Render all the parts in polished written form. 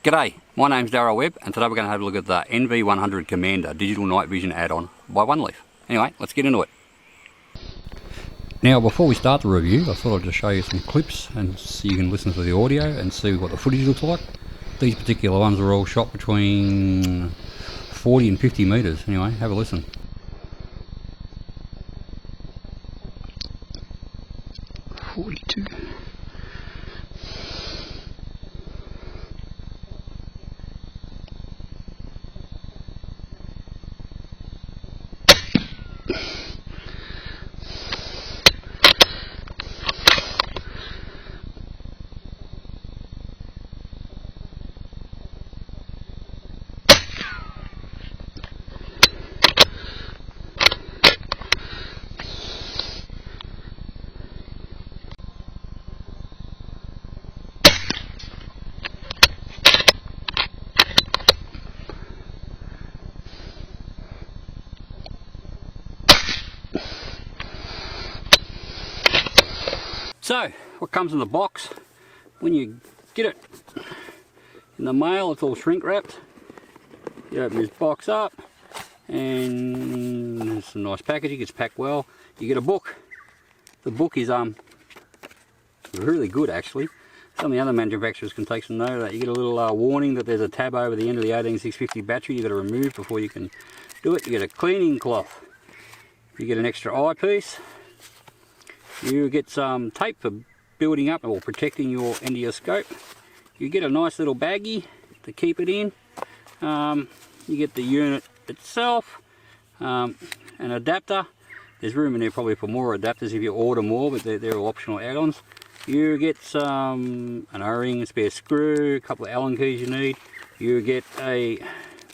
G'day, my name's Darryl Webb and today we're going to have a look at the nv100 Commander digital night vision add-on by Oneleaf. Anyway, let's get into it. Now before we start the review, I thought I'd just show you some clips and so you can listen to the audio and see what the footage looks like. These particular ones are all shot between 40 and 50 metres. Anyway, have a listen. So, what comes in the box, when you get it in the mail, it's all shrink wrapped. You open this box up and there's some nice packaging, it's packed well. You get a book. The book is really good actually. Some of the other manufacturers can take some note of that. You get a little warning that there's a tab over the end of the 18650 battery you've got to remove before you can do it. You get a cleaning cloth. You get an extra eyepiece. You get some tape for building up or protecting your end of your scope. You get a nice little baggie to keep it in. You get the unit itself, an adapter. There's room in there probably for more adapters if you order more, but they're all optional add-ons. You get an O-ring, a spare screw, a couple of Allen keys you need. You get a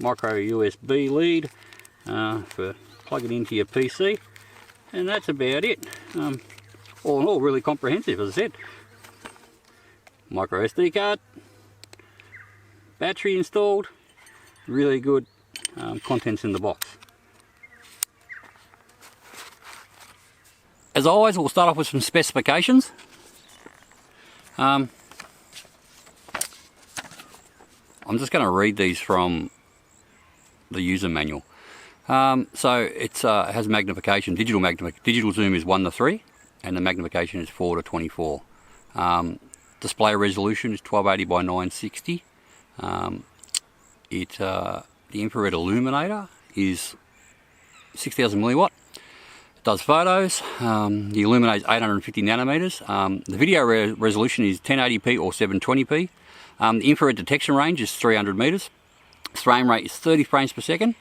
micro USB lead for plugging into your PC, and that's about it. All in all, really comprehensive, as I said. Micro SD card, battery installed, really good contents in the box. As always, we'll start off with some specifications. I'm just going to read these from the user manual. So it has magnification, digital zoom is 1:3. And the magnification is 4:24. Display resolution is 1280 by 960. The infrared illuminator is 6000 milliwatt. It does photos. The illuminator is 850 nanometers. The video resolution is 1080p or 720p. The infrared detection range is 300 meters. Frame rate is 30 frames per second.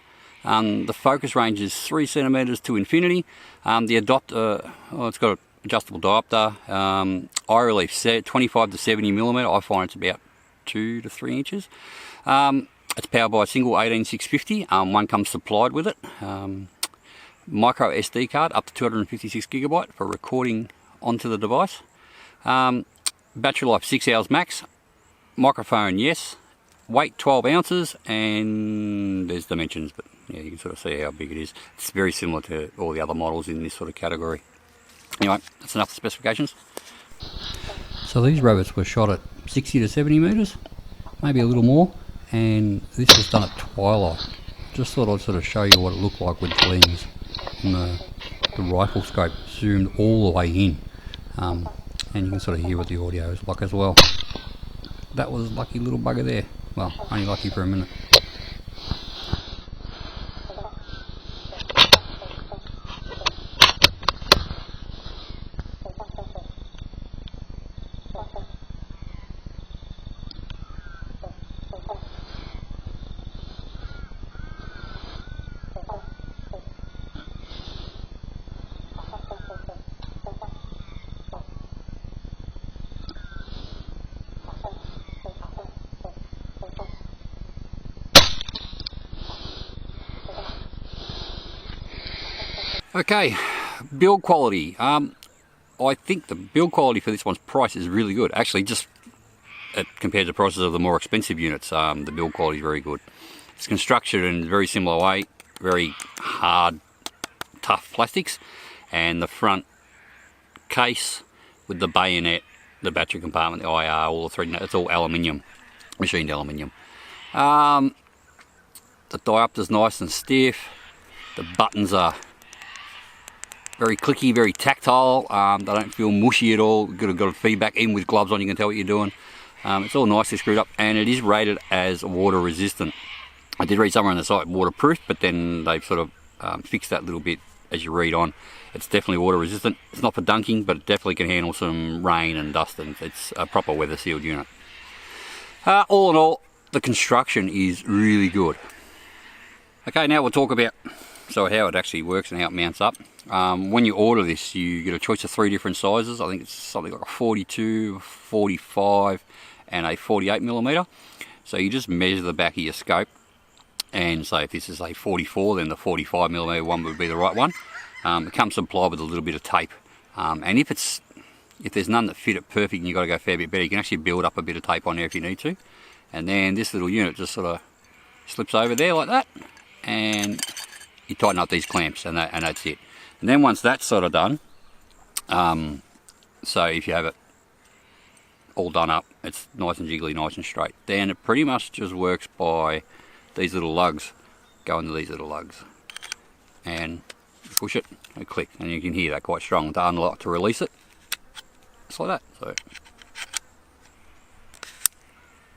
The focus range is 3 centimeters to infinity. The adapter, it's got a adjustable diopter, eye relief set 25 to 70 millimeter. I find it's about 2 to 3 inches. It's powered by a single 18650. One comes supplied with it. Micro SD card up to 256 gigabyte for recording onto the device. Battery life 6 hours max. Microphone yes. Weight 12 ounces, and there's dimensions, but yeah, you can sort of see how big it is. It's very similar to all the other models in this sort of category. Anyway, that's enough specifications. So these rabbits were shot at 60 to 70 metres, maybe a little more, and this was done at twilight. Just thought I'd sort of show you what it looked like with lens and the rifle scope zoomed all the way in, and you can sort of hear what the audio is like as well. That was a lucky little bugger there. Well, only lucky for a minute. Okay, build quality. I think the build quality for this one's price is really good. Actually, just compared to the prices of the more expensive units, the build quality is very good. It's constructed in a very similar way, very hard, tough plastics, and the front case with the bayonet, the battery compartment, the IR, all the three, it's all aluminium. machined aluminium. The diopter's nice and stiff. The buttons are very clicky, very tactile. They don't feel mushy at all. Got feedback. Even with gloves on, you can tell what you're doing. It's all nicely screwed up, and it is rated as water resistant. I did read somewhere on the site waterproof, but then they've sort of fixed that little bit as you read on. It's definitely water resistant. It's not for dunking, but it definitely can handle some rain and dust, and it's a proper weather sealed unit. All in all, the construction is really good. Okay, now we'll talk about how it actually works and how it mounts up. When you order this, you get a choice of 3 different sizes. I think it's something like a 42, 45 and a 48mm. So you just measure the back of your scope, and say if this is a 44, then the 45mm one would be the right one. It comes supplied with a little bit of tape, and if there's none that fit it perfect and you've got to go a fair bit better, you can actually build up a bit of tape on there if you need to. And then this little unit just sort of slips over there like that, and you tighten up these clamps, and that's it. And then once that's sort of done, so if you have it all done up, it's nice and jiggly, nice and straight, then it pretty much just works by these little lugs go into these little lugs, and you push it and click, and you can hear that quite strong. To unlock, to release it, just like that. So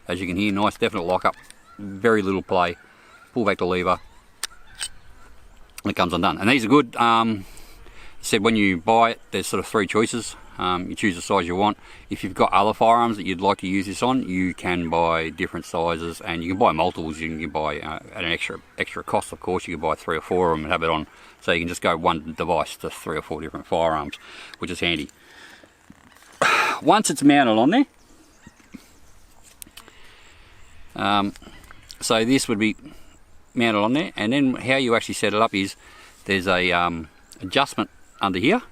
as you can hear, nice definite lock up, very little play. Pull back the lever and it comes undone. And these are good. Said when you buy it, there's sort of 3 choices. You choose the size you want. If you've got other firearms that you'd like to use this on, you can buy different sizes, and you can buy multiples. You can buy at an extra cost, of course. You can buy 3 or 4 of them and have it on, so you can just go one device to 3 or 4 different firearms, which is handy. Once it's mounted on there, so this would be mounted on there, and then how you actually set it up is there's a adjustment under here,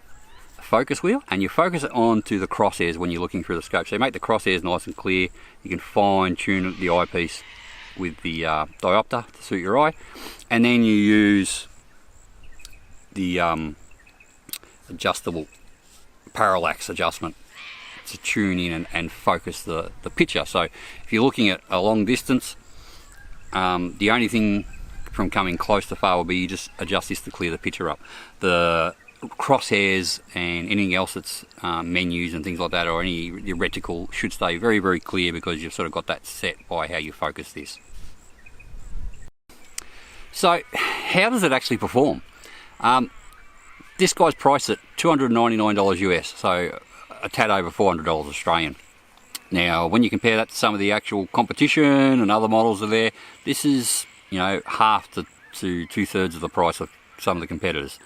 a focus wheel, and you focus it onto the crosshairs when you're looking through the scope. So you make the crosshairs nice and clear. You can fine tune the eyepiece with the diopter to suit your eye, and then you use the adjustable parallax adjustment to tune in and focus the picture. So if you're looking at a long distance, the only thing from coming close to far will be you just adjust this to clear the picture up. The crosshairs and anything else that's menus and things like that, or the reticle, should stay very, very clear, because you've sort of got that set by how you focus this. So how does it actually perform? This guy's priced at $299 US, so a tad over $400 Australian. Now, when you compare that to some of the actual competition and other models are there, this is, half to 2/3 of the price of some of the competitors.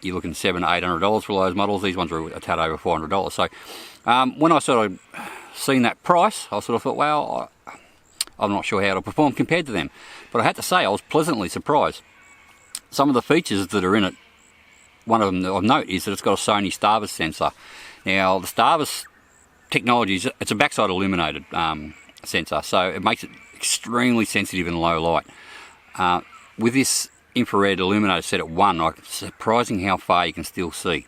You're looking $700 to $800 for all those models. These ones are a tad over $400. So when I sort of seen that price, I sort of thought, well, I'm not sure how it'll perform compared to them. But I had to say, I was pleasantly surprised. Some of the features that are in it, one of them that I've noted is that it's got a Sony starburst sensor. Now, the starburst technology, it's a backside illuminated sensor, so it makes it extremely sensitive in low light. With this infrared illuminator set at 1, it's surprising how far you can still see.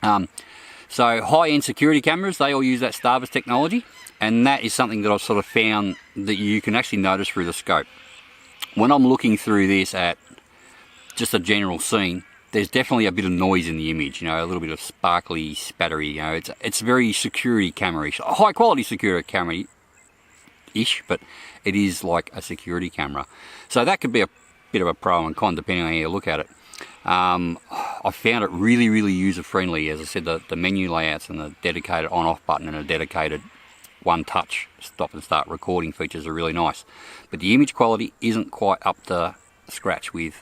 So high-end security cameras, they all use that starburst technology, and that is something that I've sort of found that you can actually notice through the scope. When I'm looking through this at just a general scene, there's definitely a bit of noise in the image, a little bit of sparkly, spattery, it's very security camera-ish, a high quality security camera-ish, but it is like a security camera. So that could be a bit of a pro and con depending on how you look at it. I found it really, really user-friendly. As I said, the menu layouts and the dedicated on-off button and a dedicated one-touch stop and start recording features are really nice. But the image quality isn't quite up to scratch with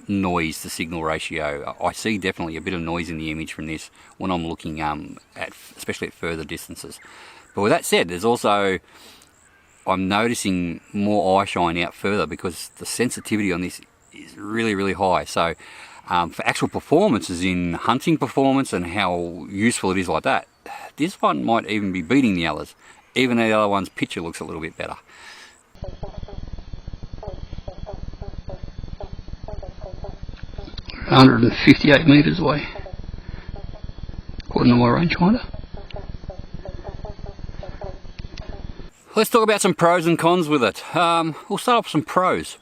noise to signal ratio. I see definitely a bit of noise in the image from this when I'm looking especially at further distances. But with that said, there's also, I'm noticing more eye shine out further, because the sensitivity on this is really, really high. So for actual performance, as in hunting performance and how useful it is like that, this one might even be beating the others, even though the other one's picture looks a little bit better. $158 metres away, according to my rangefinder. let's talk about some pros and cons with it. We'll start off with some pros.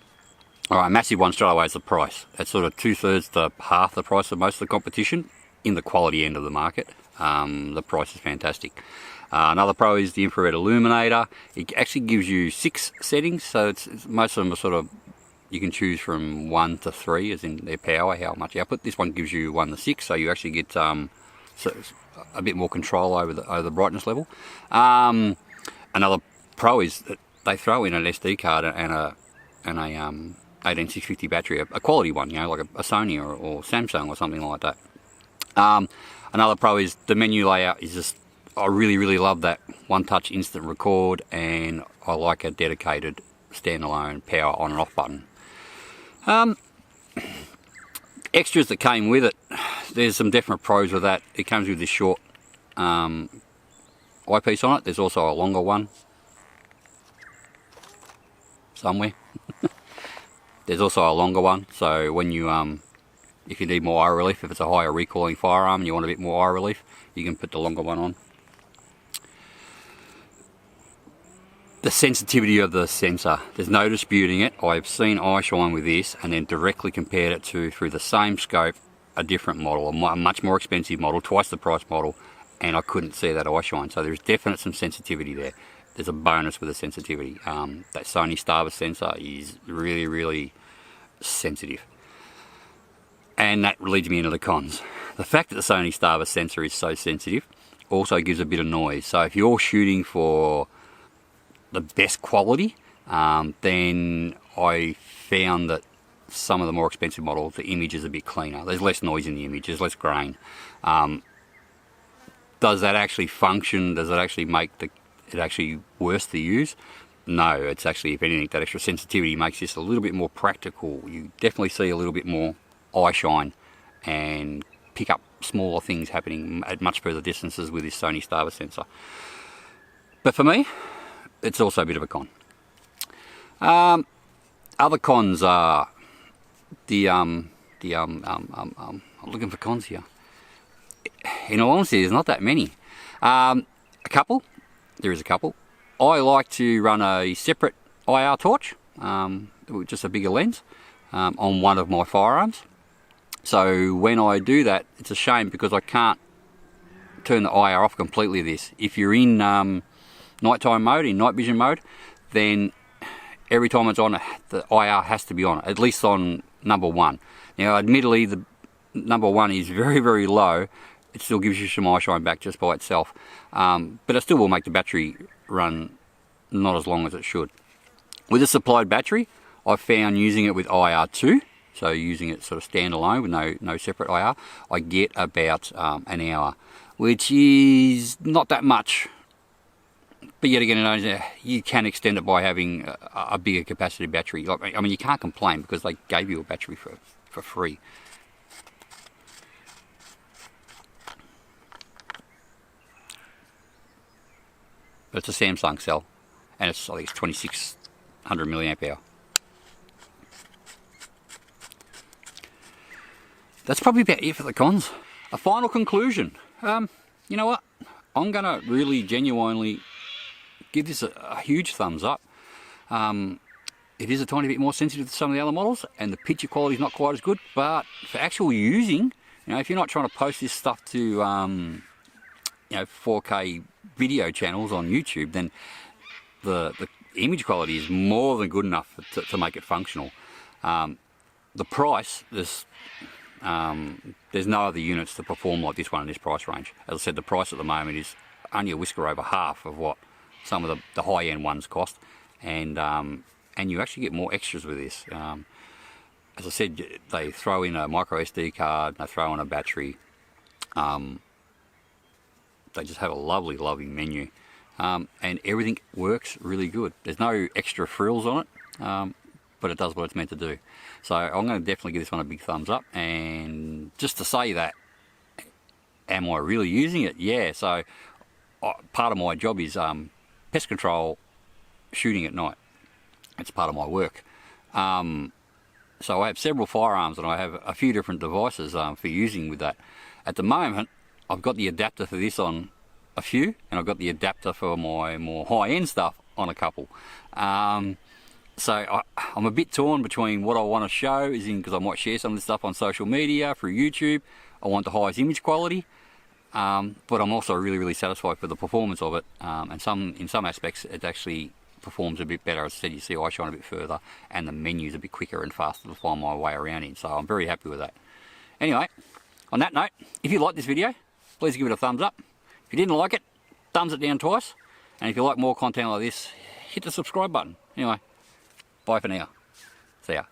Alright, massive one straight away is the price. It's sort of 2/3 to half the price of most of the competition in the quality end of the market. The price is fantastic. Another pro is the infrared illuminator. It actually gives you 6 settings, so most of them are sort of, you can choose from 1 to 3 as in their power, how much output. This one gives you 1 to 6, so you actually get so a bit more control over the brightness level. Another pro is that they throw in an SD card and a 18650 battery, a quality one, you know, like a Sony or Samsung or something like that. Another pro is the menu layout is just, I really love that one-touch instant record, and I like a dedicated standalone power on and off button. Extras that came with it, there's some definite pros with that. It comes with this short eyepiece on it. There's also a longer one somewhere. There's also a longer one, so when you if you need more eye relief, if it's a higher recoiling firearm and you want a bit more eye relief, you can put the longer one on. The sensitivity of the sensor, there's no disputing it. I've seen eye shine with this and then directly compared it to, through the same scope, a different model, a much more expensive model, twice the price model, and I couldn't see that eye shine. So there's definitely some sensitivity there. There's a bonus with the sensitivity. That Sony Starburst sensor is really sensitive. And that leads me into the cons. The fact that the Sony Starburst sensor is so sensitive also gives a bit of noise. So if you're shooting for the best quality, then I found that some of the more expensive models, the image is a bit cleaner. There's less noise in the image, there's less grain. Does that actually function? Does it actually make it actually worse to use? No, it's actually, if anything, that extra sensitivity makes this a little bit more practical. You definitely see a little bit more eye shine and pick up smaller things happening at much further distances with this Sony Starburst sensor. But for me, it's also a bit of a con. Other cons are I'm looking for cons here. In all honesty, there's not that many. There is a couple. I like to run a separate IR torch, with just a bigger lens, on one of my firearms. So when I do that, it's a shame because I can't turn the IR off completely this. If you're in nighttime mode, in night vision mode, then every time it's on, the IR has to be on, at least on number 1. Now admittedly the number 1 is very low. It still gives you some eye shine back just by itself, but it still will make the battery run not as long as it should. With a supplied battery, I've found using it with IR2, so using it sort of standalone with no separate IR, I get about an hour, which is not that much. But yet again, you can extend it by having a bigger capacity battery. I mean, you can't complain because they gave you a battery for free. But it's a Samsung cell, and I think it's 2600 milliamp hour. That's probably about it for the cons. A final conclusion. You know what? I'm gonna really genuinely give this a huge thumbs up. It is a tiny bit more sensitive to some of the other models, and the picture quality is not quite as good, but for actual using, you know, if you're not trying to post this stuff to you know, 4K video channels on YouTube, then the image quality is more than good enough to make it functional. The price, there's no other units to perform like this one in this price range. As I said, the price at the moment is only a whisker over half of what some of the high-end ones cost, and you actually get more extras with this. As I said, they throw in a micro SD card, they throw in a battery. They just have a lovely menu, and everything works really good. There's no extra frills on it, but it does what it's meant to do. So I'm going to definitely give this one a big thumbs up. And just to say that, am I really using it? Yeah. So part of my job is pest control, shooting at night. It's part of my work. So I have several firearms and I have a few different devices for using with that. At the moment, I've got the adapter for this on a few, and I've got the adapter for my more high-end stuff on a couple. So I'm a bit torn between what I want to show, is in because I might share some of this stuff on social media, through YouTube. I want the highest image quality, but I'm also really satisfied with the performance of it. And in some aspects, it actually performs a bit better. As I said, you see I shine a bit further, and the menu's a bit quicker and faster to find my way around in. So I'm very happy with that. Anyway, on that note, if you liked this video, please give it a thumbs up. If you didn't like it, thumbs it down twice. And if you like more content like this, hit the subscribe button. Anyway, bye for now. See ya.